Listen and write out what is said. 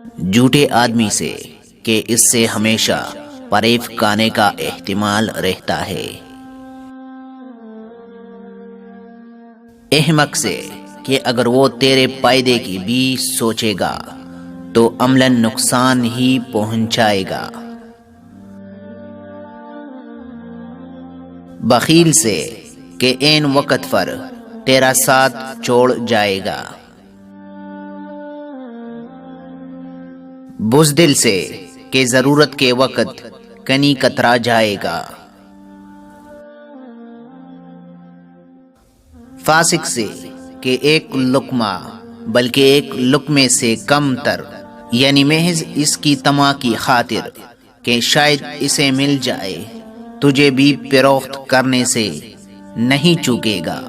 جھوٹے آدمی سے کہ اس سے ہمیشہ فریب کھانے کا احتمال رہتا ہے، احمق سے کہ اگر وہ تیرے فائدے کی بھی سوچے گا تو عملاً نقصان ہی پہنچائے گا، بخیل سے کہ عین وقت پر تیرا ساتھ چھوڑ جائے گا، بزدل سے کہ ضرورت کے وقت کنی کترا جائے گا، فاسق سے کہ ایک لقمہ بلکہ ایک لقمے سے کم تر، یعنی محض اس کی طمع کی خاطر کہ شاید اسے مل جائے، تجھے بھی فروخت کرنے سے نہیں چوکے گا۔